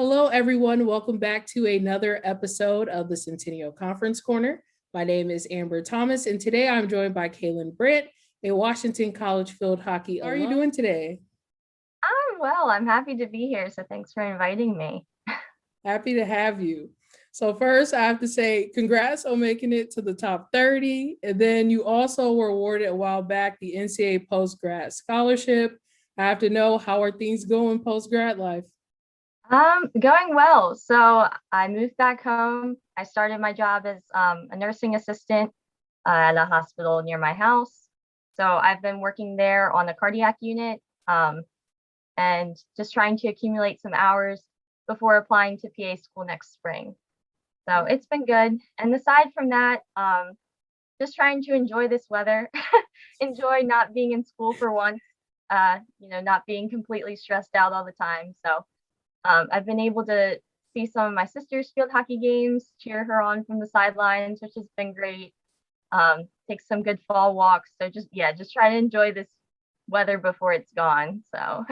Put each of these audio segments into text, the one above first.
Hello, everyone. Welcome back to another episode of the Centennial Conference Corner. My name is Amber Thomas, and today I'm joined by Kailyn Brandt, a Washington College field hockey. How are you doing today? I'm well. I'm happy to be here. So thanks for inviting me. Happy to have you. So first, I have to say congrats on making it to the top 30. And then you also were awarded a while back the NCAA PostGrad Scholarship. I have to know, how are things going post-grad life? Going well. So I moved back home. I started my job as a nursing assistant at a hospital near my house. So I've been working there on the cardiac unit and just trying to accumulate some hours before applying to PA school next spring. So it's been good. And aside from that, just trying to enjoy this weather, enjoy not being in school for once, not being completely stressed out all the time. So I've been able to see some of my sister's field hockey games, cheer her on from the sidelines, which has been great. Take some good fall walks. So just try to enjoy this weather before it's gone. So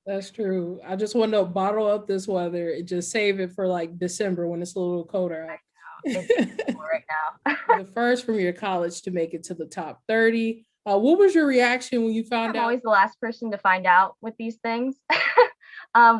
That's true. I just want to bottle up this weather and just save it for like December when it's a little colder out. it's cool right now. The first from your college to make it to the top 30. What was your reaction when you found I'm out? always the last person to find out with these things.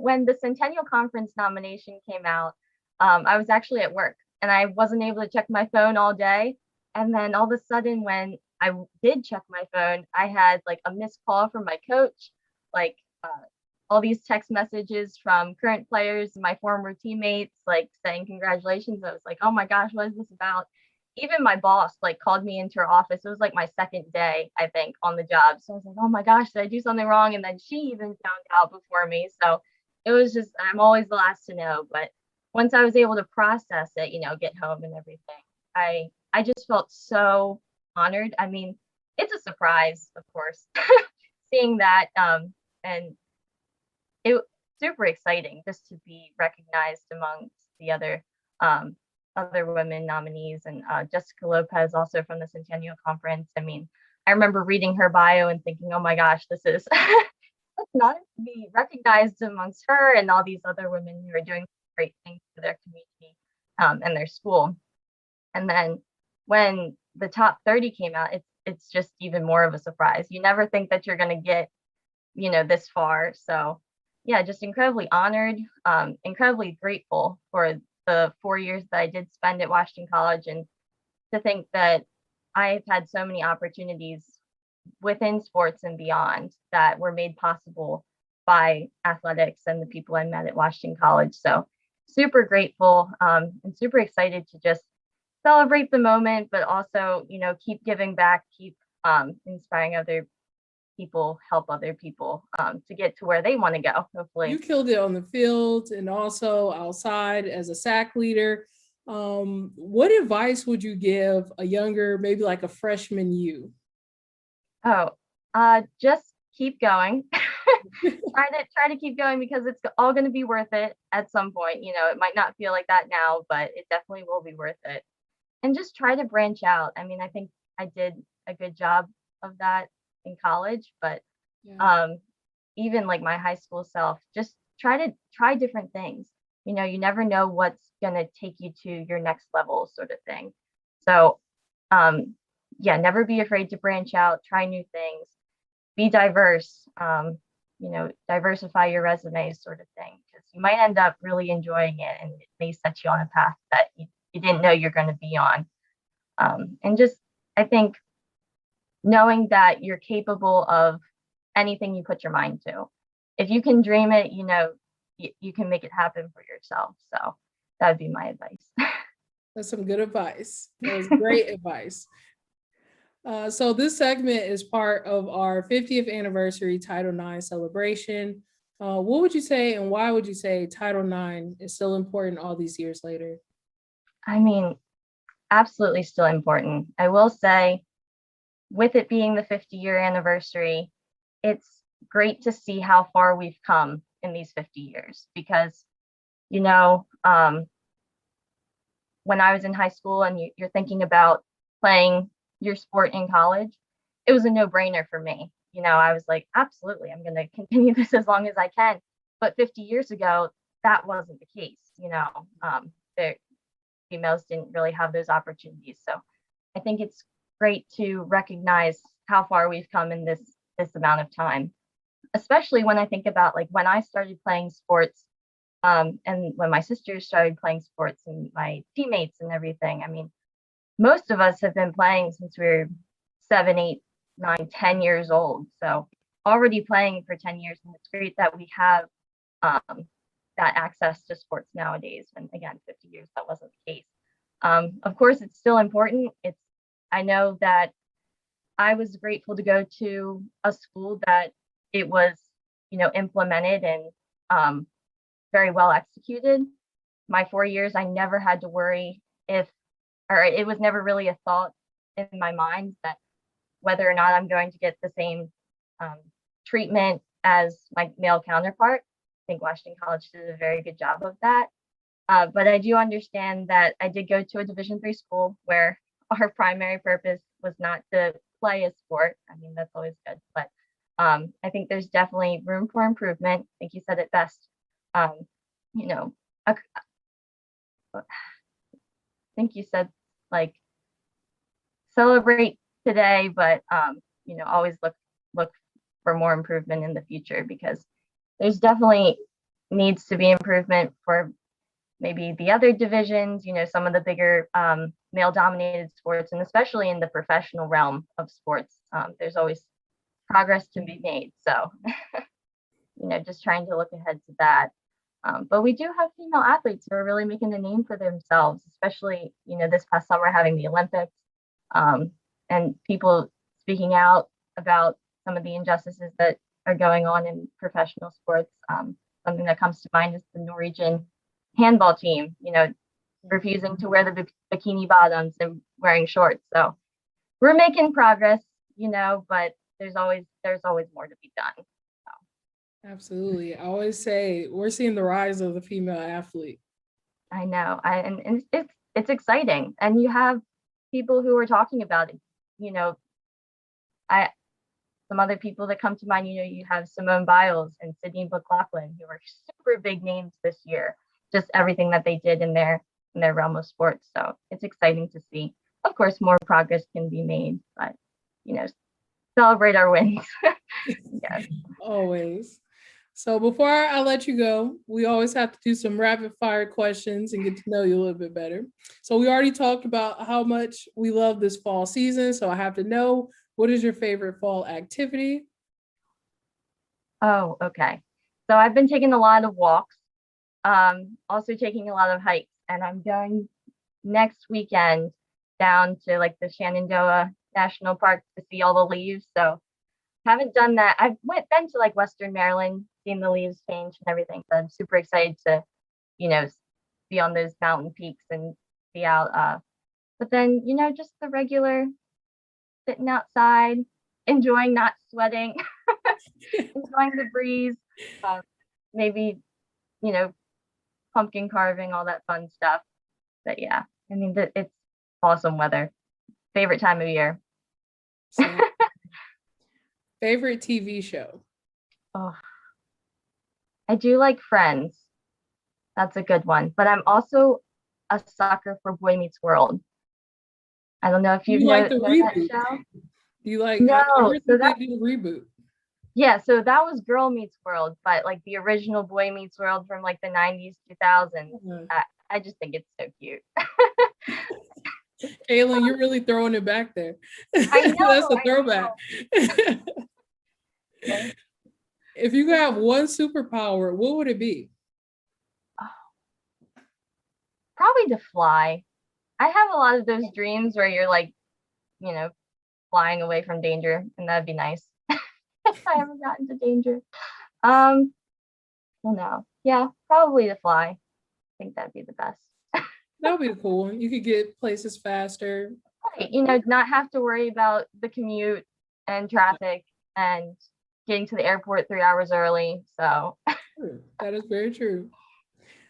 When the Centennial Conference nomination came out, I was actually at work and I wasn't able to check my phone all day. And then all of a sudden, when I did check my phone, I had like a missed call from my coach, like all these text messages from current players, my former teammates, like saying congratulations. I was like, oh my gosh, what is this about? Even my boss like called me into her office. It was like my second day, I think, on the job. So I was like, oh my gosh, did I do something wrong? And then she even found out before me. So it was just, I'm always the last to know. But once I was able to process it, get home and everything, I just felt so honored. I mean, it's a surprise, of course, seeing that. And it was super exciting just to be recognized amongst the other women nominees, and Jessica Lopez, also from the Centennial Conference. I mean, I remember reading her bio and thinking, oh my gosh, this is not to be recognized amongst her and all these other women who are doing great things for their community and their school. And then when the top 30 came out, it's just even more of a surprise. You never think that you're going to get, this far. So yeah, just incredibly honored, incredibly grateful for the 4 years that I did spend at Washington College, and to think that I've had so many opportunities within sports and beyond that were made possible by athletics and the people I met at Washington College. So super grateful and super excited to just celebrate the moment, but also, keep giving back, keep inspiring other people, help other people to get to where they want to go, hopefully. You killed it on the field and also outside as a SAC leader. What advice would you give a younger, maybe like a freshman you? Oh, just keep going. try to keep going, because it's all going to be worth it at some point. It might not feel like that now, but it definitely will be worth it. And just try to branch out. I mean, I think I did a good job of that in college, but Yeah. even like my high school self, just try different things. You never know what's gonna take you to your next level, sort of thing. So never be afraid to branch out, try new things, be diverse, diversify your resume, sort of thing, because you might end up really enjoying it and it may set you on a path that you didn't know you're going to be on. And just, I think, knowing that you're capable of anything you put your mind to. If you can dream it, you can make it happen for yourself. So that would be my advice. That's some good advice. That was great advice. So this segment is part of our 50th anniversary Title IX celebration. What would you say, and why would you say Title IX is still important all these years later? I mean, absolutely still important. I will say, with it being the 50-year anniversary, it's great to see how far we've come in these 50 years, because, when I was in high school and you're thinking about playing your sport in college, it was a no-brainer for me. I was like, absolutely, I'm going to continue this as long as I can. But 50 years ago, that wasn't the case. The females didn't really have those opportunities. So I think it's great to recognize how far we've come in this amount of time, especially when I think about like when I started playing sports, and when my sisters started playing sports and my teammates and everything. I mean, most of us have been playing since we were 7, 8, 9, 10 years old. So already playing for 10 years, and it's great that we have that access to sports nowadays. And again, 50 years, that wasn't the case. Of course, it's still important. I know that I was grateful to go to a school that it was, implemented and very well executed. My 4 years, I never had to worry it was never really a thought in my mind that whether or not I'm going to get the same treatment as my male counterpart. I think Washington College did a very good job of that. But I do understand that I did go to a Division III school where our primary purpose was not to play a sport. I mean, that's always good, but I think there's definitely room for improvement. I think you said it best. I think you said like celebrate today, but always look for more improvement in the future, because there's definitely needs to be improvement for maybe the other divisions, some of the bigger male dominated sports, and especially in the professional realm of sports. There's always progress to be made. So, just trying to look ahead to that. But we do have female athletes who are really making a name for themselves, especially, this past summer having the Olympics, and people speaking out about some of the injustices that are going on in professional sports. Something that comes to mind is the Norwegian handball team, refusing to wear the bikini bottoms and wearing shorts. So we're making progress, but there's always more to be done. Absolutely. I always say we're seeing the rise of the female athlete. I know. And it's exciting. And you have people who are talking about it. Some other people that come to mind, you have Simone Biles and Sydney McLaughlin, who are super big names this year. Just everything that they did in their realm of sports. So it's exciting to see. Of course, more progress can be made, but celebrate our wins. Yes. Always. So before I let you go, we always have to do some rapid fire questions and get to know you a little bit better. So we already talked about how much we love this fall season. So I have to know, what is your favorite fall activity? Oh, okay. So I've been taking a lot of walks, also taking a lot of hikes, and I'm going next weekend down to like the Shenandoah National Park to see all the leaves. So haven't done that. I've been to like Western Maryland, seen the leaves change and everything. So I'm super excited to, be on those mountain peaks and be out. But then, just the regular sitting outside, enjoying not sweating, enjoying the breeze, maybe, pumpkin carving, all that fun stuff. But yeah, I mean, it's awesome weather. Favorite time of year. So, favorite TV show? Oh, I do like Friends. That's a good one. But I'm also a sucker for Boy Meets World. I don't know if you like the know reboot. that show. You like? No, I heard so they did a reboot. Yeah, so that was Girl Meets World, but like the original Boy Meets World from like the 90s, 2000s. I just think it's so cute. Kailyn, you're really throwing it back there. I know. That's a throwback. Okay. If you could have one superpower, what would it be? Probably to fly. I have a lot of those dreams where you're like, flying away from danger, and that'd be nice. I haven't gotten to danger. Well, no. Yeah, probably to fly. I think that'd be the best. That would be a cool one. You could get places faster. Right. Not have to worry about the commute and traffic and getting to the airport 3 hours early. So True. That is very true.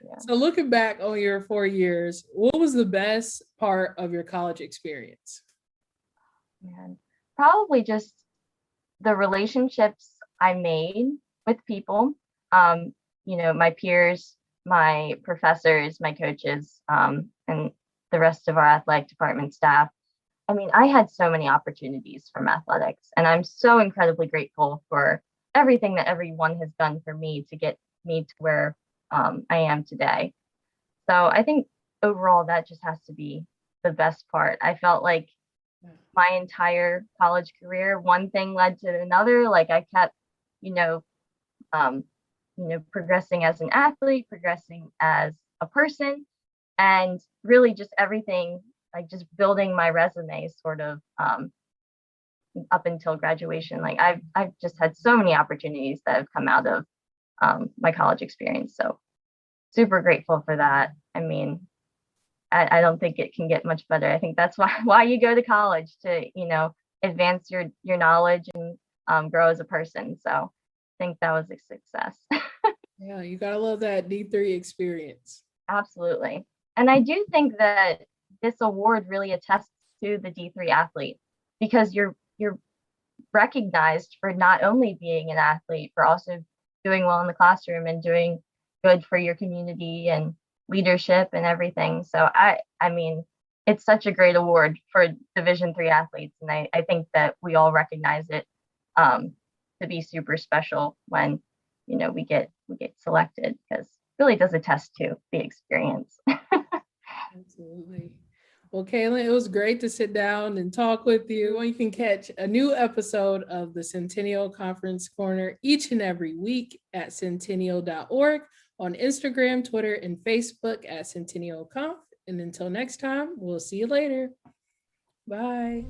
yeah. So looking back on your 4 years, what was the best part of your college experience? Man, probably just the relationships I made with people, my peers, my professors, my coaches, and the rest of our athletic department staff. I mean, I had so many opportunities from athletics, and I'm so incredibly grateful for everything that everyone has done for me to get me to where I am today. So I think overall, that just has to be the best part. I felt like my entire college career, one thing led to another. Like I kept, you know, um, progressing as an athlete, progressing as a person, and really just everything, like just building my resume sort of up until graduation. Like I've just had so many opportunities that have come out of my college experience. So super grateful for that. I mean, I don't think it can get much better. I think that's why you go to college, to, advance your knowledge and grow as a person. So I think that was a success. Yeah, you gotta love that D3 experience. Absolutely. And I do think that this award really attests to the D3 athlete, because you're recognized for not only being an athlete, but also doing well in the classroom and doing good for your community and leadership and everything. So I mean, it's such a great award for Division III athletes. And I think that we all recognize it to be super special when, we get selected, because it really does attest to the experience. Absolutely. Well, Kailyn, it was great to sit down and talk with you. You can catch a new episode of the Centennial Conference Corner each and every week at centennial.org, on Instagram, Twitter, and Facebook at Centennial Conf. And until next time, we'll see you later. Bye.